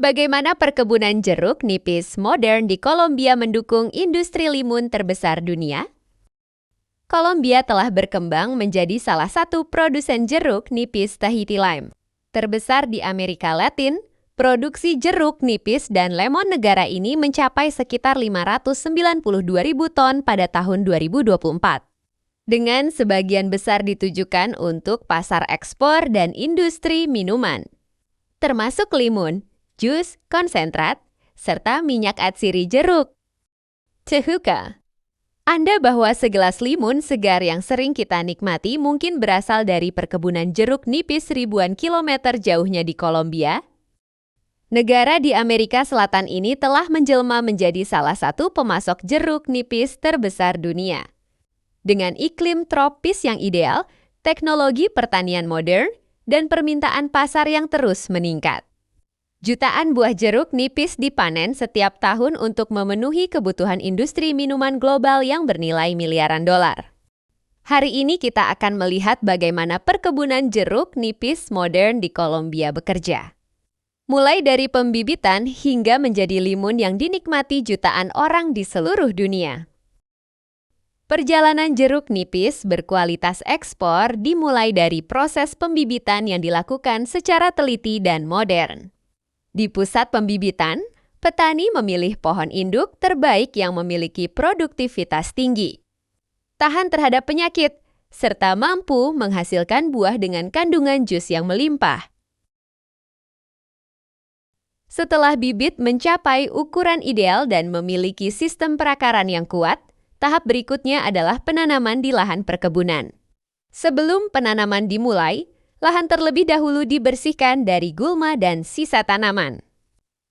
Bagaimana perkebunan jeruk nipis modern di Kolombia mendukung industri limun terbesar dunia? Kolombia telah berkembang menjadi salah satu produsen jeruk nipis Tahiti Lime. Terbesar di Amerika Latin, produksi jeruk nipis dan lemon negara ini mencapai sekitar 592.000 ton pada tahun 2024. Dengan sebagian besar ditujukan untuk pasar ekspor dan industri minuman, termasuk limun, jus, konsentrat, serta minyak atsiri jeruk. Tehuka. Anda bahwa segelas limun segar yang sering kita nikmati mungkin berasal dari perkebunan jeruk nipis ribuan kilometer jauhnya di Kolombia? Negara di Amerika Selatan ini telah menjelma menjadi salah satu pemasok jeruk nipis terbesar dunia. Dengan iklim tropis yang ideal, teknologi pertanian modern, dan permintaan pasar yang terus meningkat. Jutaan buah jeruk nipis dipanen setiap tahun untuk memenuhi kebutuhan industri minuman global yang bernilai miliaran dolar. Hari ini kita akan melihat bagaimana perkebunan jeruk nipis modern di Kolombia bekerja. Mulai dari pembibitan hingga menjadi limun yang dinikmati jutaan orang di seluruh dunia. Perjalanan jeruk nipis berkualitas ekspor dimulai dari proses pembibitan yang dilakukan secara teliti dan modern. Di pusat pembibitan, petani memilih pohon induk terbaik yang memiliki produktivitas tinggi, tahan terhadap penyakit, serta mampu menghasilkan buah dengan kandungan jus yang melimpah. Setelah bibit mencapai ukuran ideal dan memiliki sistem perakaran yang kuat, tahap berikutnya adalah penanaman di lahan perkebunan. Sebelum penanaman dimulai, lahan terlebih dahulu dibersihkan dari gulma dan sisa tanaman.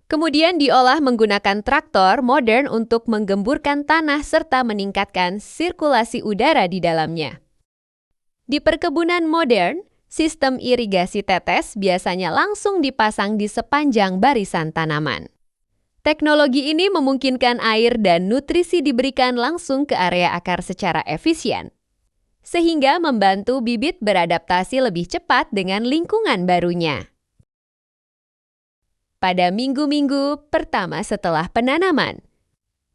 Kemudian diolah menggunakan traktor modern untuk menggemburkan tanah serta meningkatkan sirkulasi udara di dalamnya. Di perkebunan modern, sistem irigasi tetes biasanya langsung dipasang di sepanjang barisan tanaman. Teknologi ini memungkinkan air dan nutrisi diberikan langsung ke area akar secara efisien, sehingga membantu bibit beradaptasi lebih cepat dengan lingkungan barunya. Pada minggu-minggu pertama setelah penanaman,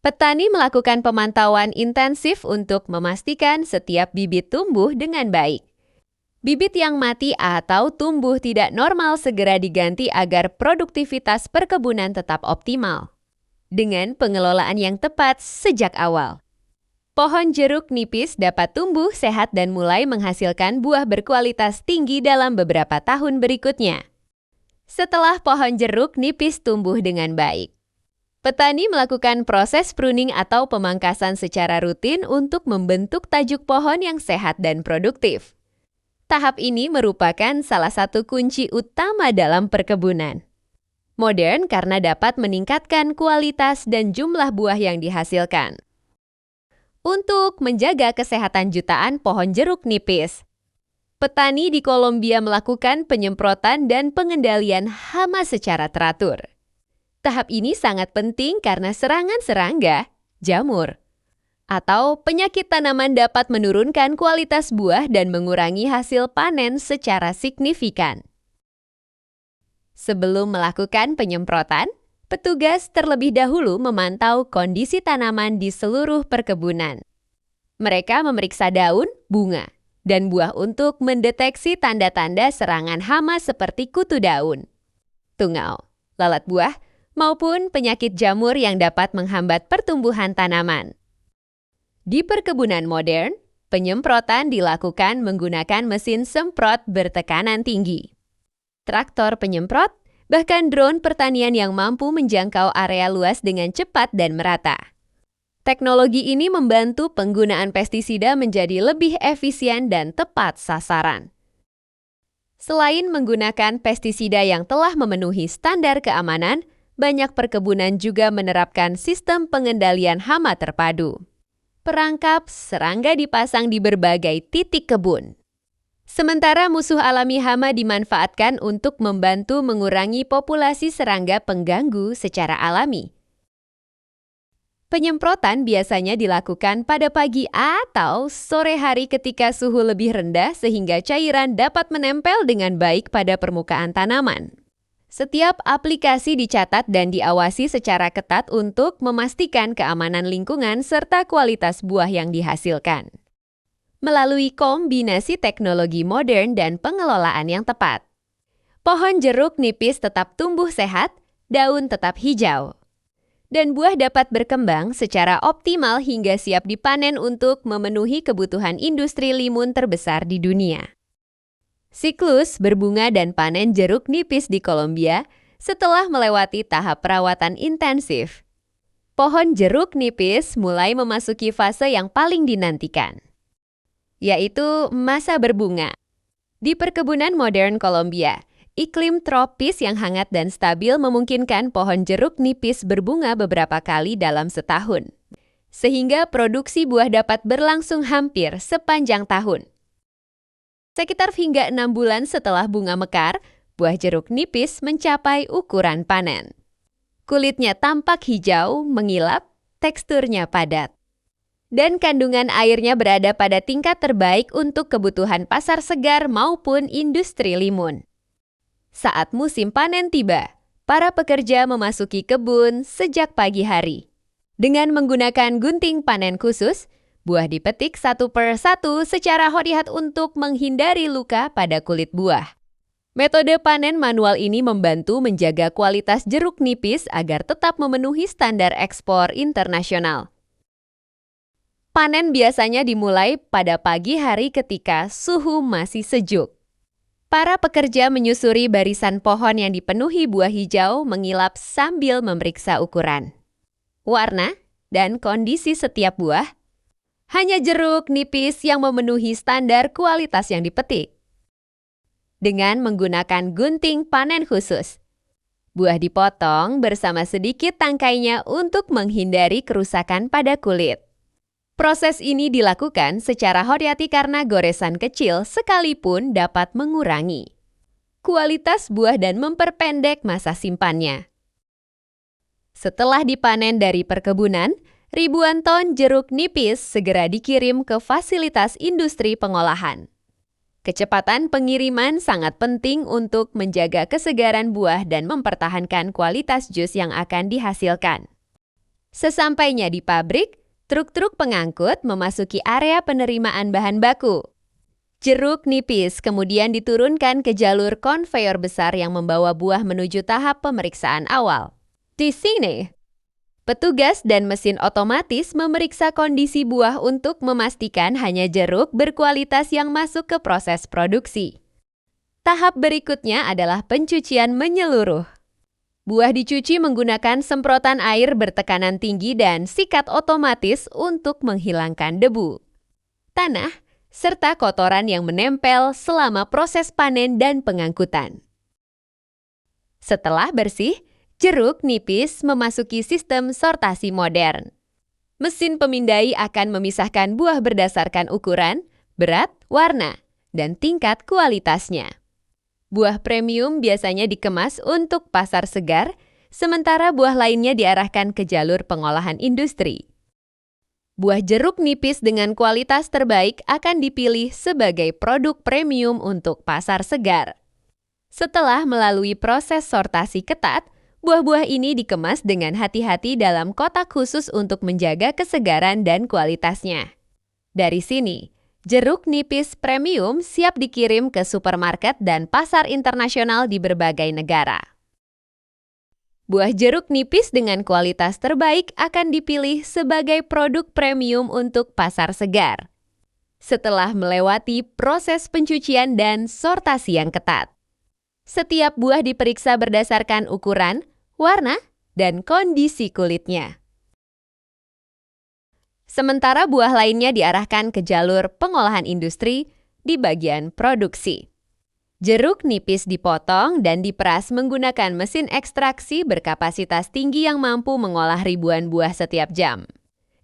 petani melakukan pemantauan intensif untuk memastikan setiap bibit tumbuh dengan baik. Bibit yang mati atau tumbuh tidak normal segera diganti agar produktivitas perkebunan tetap optimal. Dengan pengelolaan yang tepat sejak awal, pohon jeruk nipis dapat tumbuh sehat dan mulai menghasilkan buah berkualitas tinggi dalam beberapa tahun berikutnya. Setelah pohon jeruk nipis tumbuh dengan baik, petani melakukan proses pruning atau pemangkasan secara rutin untuk membentuk tajuk pohon yang sehat dan produktif. Tahap ini merupakan salah satu kunci utama dalam perkebunan. Modern karena dapat meningkatkan kualitas dan jumlah buah yang dihasilkan. Untuk menjaga kesehatan jutaan pohon jeruk nipis, petani di Kolombia melakukan penyemprotan dan pengendalian hama secara teratur. Tahap ini sangat penting karena serangan serangga, jamur, atau penyakit tanaman dapat menurunkan kualitas buah dan mengurangi hasil panen secara signifikan. Sebelum melakukan penyemprotan, petugas terlebih dahulu memantau kondisi tanaman di seluruh perkebunan. Mereka memeriksa daun, bunga, dan buah untuk mendeteksi tanda-tanda serangan hama seperti kutu daun, tungau, lalat buah, maupun penyakit jamur yang dapat menghambat pertumbuhan tanaman. Di perkebunan modern, penyemprotan dilakukan menggunakan mesin semprot bertekanan tinggi, traktor penyemprot, bahkan drone pertanian yang mampu menjangkau area luas dengan cepat dan merata. Teknologi ini membantu penggunaan pestisida menjadi lebih efisien dan tepat sasaran. Selain menggunakan pestisida yang telah memenuhi standar keamanan, banyak perkebunan juga menerapkan sistem pengendalian hama terpadu. Perangkap serangga dipasang di berbagai titik kebun. Sementara musuh alami hama dimanfaatkan untuk membantu mengurangi populasi serangga pengganggu secara alami. Penyemprotan biasanya dilakukan pada pagi atau sore hari ketika suhu lebih rendah sehingga cairan dapat menempel dengan baik pada permukaan tanaman. Setiap aplikasi dicatat dan diawasi secara ketat untuk memastikan keamanan lingkungan serta kualitas buah yang dihasilkan. Melalui kombinasi teknologi modern dan pengelolaan yang tepat, pohon jeruk nipis tetap tumbuh sehat, daun tetap hijau, dan buah dapat berkembang secara optimal hingga siap dipanen untuk memenuhi kebutuhan industri limun terbesar di dunia. Siklus berbunga dan panen jeruk nipis di Kolombia setelah melewati tahap perawatan intensif. Pohon jeruk nipis mulai memasuki fase yang paling dinantikan, yaitu masa berbunga. Di perkebunan modern Kolombia, iklim tropis yang hangat dan stabil memungkinkan pohon jeruk nipis berbunga beberapa kali dalam setahun, sehingga produksi buah dapat berlangsung hampir sepanjang tahun. Sekitar hingga 6 bulan setelah bunga mekar, buah jeruk nipis mencapai ukuran panen. Kulitnya tampak hijau, mengilap, teksturnya padat, dan kandungan airnya berada pada tingkat terbaik untuk kebutuhan pasar segar maupun industri limun. Saat musim panen tiba, para pekerja memasuki kebun sejak pagi hari. Dengan menggunakan gunting panen khusus, buah dipetik satu per satu secara hati-hati untuk menghindari luka pada kulit buah. Metode panen manual ini membantu menjaga kualitas jeruk nipis agar tetap memenuhi standar ekspor internasional. Panen biasanya dimulai pada pagi hari ketika suhu masih sejuk. Para pekerja menyusuri barisan pohon yang dipenuhi buah hijau mengilap sambil memeriksa ukuran, warna, dan kondisi setiap buah. Hanya jeruk nipis yang memenuhi standar kualitas yang dipetik. Dengan menggunakan gunting panen khusus, buah dipotong bersama sedikit tangkainya untuk menghindari kerusakan pada kulit. Proses ini dilakukan secara hati-hati karena goresan kecil sekalipun dapat mengurangi kualitas buah dan memperpendek masa simpannya. Setelah dipanen dari perkebunan, ribuan ton jeruk nipis segera dikirim ke fasilitas industri pengolahan. Kecepatan pengiriman sangat penting untuk menjaga kesegaran buah dan mempertahankan kualitas jus yang akan dihasilkan. Sesampainya di pabrik, truk-truk pengangkut memasuki area penerimaan bahan baku. Jeruk nipis kemudian diturunkan ke jalur konveyor besar yang membawa buah menuju tahap pemeriksaan awal. Di sini, petugas dan mesin otomatis memeriksa kondisi buah untuk memastikan hanya jeruk berkualitas yang masuk ke proses produksi. Tahap berikutnya adalah pencucian menyeluruh. Buah dicuci menggunakan semprotan air bertekanan tinggi dan sikat otomatis untuk menghilangkan debu, tanah, serta kotoran yang menempel selama proses panen dan pengangkutan. Setelah bersih, jeruk nipis memasuki sistem sortasi modern. Mesin pemindai akan memisahkan buah berdasarkan ukuran, berat, warna, dan tingkat kualitasnya. Buah premium biasanya dikemas untuk pasar segar, sementara buah lainnya diarahkan ke jalur pengolahan industri. Buah jeruk nipis dengan kualitas terbaik akan dipilih sebagai produk premium untuk pasar segar. Setelah melalui proses sortasi ketat, buah-buah ini dikemas dengan hati-hati dalam kotak khusus untuk menjaga kesegaran dan kualitasnya. Dari sini, jeruk nipis premium siap dikirim ke supermarket dan pasar internasional di berbagai negara. Buah jeruk nipis dengan kualitas terbaik akan dipilih sebagai produk premium untuk pasar segar, setelah melewati proses pencucian dan sortasi yang ketat. Setiap buah diperiksa berdasarkan ukuran, warna, dan kondisi kulitnya. Sementara buah lainnya diarahkan ke jalur pengolahan industri di bagian produksi. Jeruk nipis dipotong dan diperas menggunakan mesin ekstraksi berkapasitas tinggi yang mampu mengolah ribuan buah setiap jam.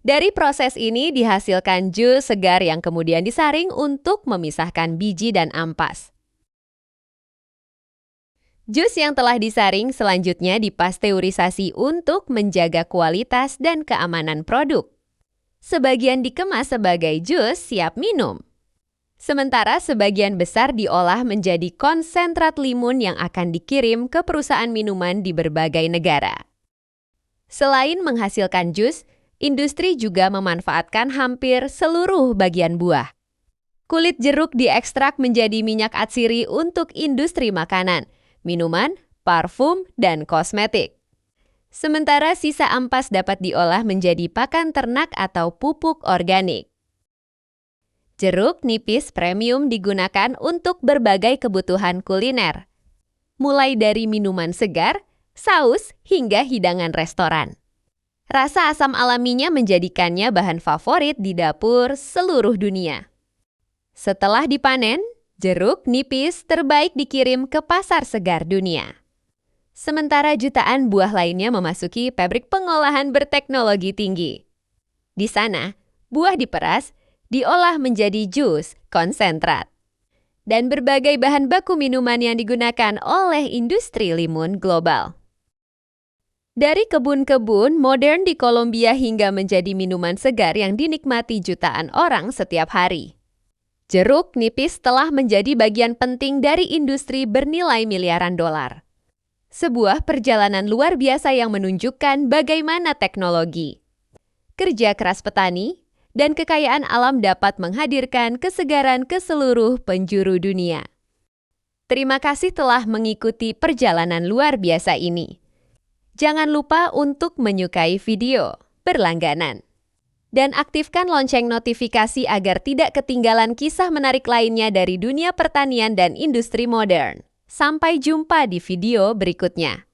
Dari proses ini dihasilkan jus segar yang kemudian disaring untuk memisahkan biji dan ampas. Jus yang telah disaring selanjutnya dipasteurisasi untuk menjaga kualitas dan keamanan produk. Sebagian dikemas sebagai jus siap minum. Sementara sebagian besar diolah menjadi konsentrat limun yang akan dikirim ke perusahaan minuman di berbagai negara. Selain menghasilkan jus, industri juga memanfaatkan hampir seluruh bagian buah. Kulit jeruk diekstrak menjadi minyak atsiri untuk industri makanan, minuman, parfum, dan kosmetik. Sementara sisa ampas dapat diolah menjadi pakan ternak atau pupuk organik. Jeruk nipis premium digunakan untuk berbagai kebutuhan kuliner, mulai dari minuman segar, saus, hingga hidangan restoran. Rasa asam alaminya menjadikannya bahan favorit di dapur seluruh dunia. Setelah dipanen, jeruk nipis terbaik dikirim ke pasar segar dunia. Sementara jutaan buah lainnya memasuki pabrik pengolahan berteknologi tinggi. Di sana, buah diperas, diolah menjadi jus, konsentrat, dan berbagai bahan baku minuman yang digunakan oleh industri limun global. Dari kebun-kebun modern di Kolombia hingga menjadi minuman segar yang dinikmati jutaan orang setiap hari. Jeruk nipis telah menjadi bagian penting dari industri bernilai miliaran dolar. Sebuah perjalanan luar biasa yang menunjukkan bagaimana teknologi, kerja keras petani, dan kekayaan alam dapat menghadirkan kesegaran ke seluruh penjuru dunia. Terima kasih telah mengikuti perjalanan luar biasa ini. Jangan lupa untuk menyukai video, berlangganan, dan aktifkan lonceng notifikasi agar tidak ketinggalan kisah menarik lainnya dari dunia pertanian dan industri modern. Sampai jumpa di video berikutnya.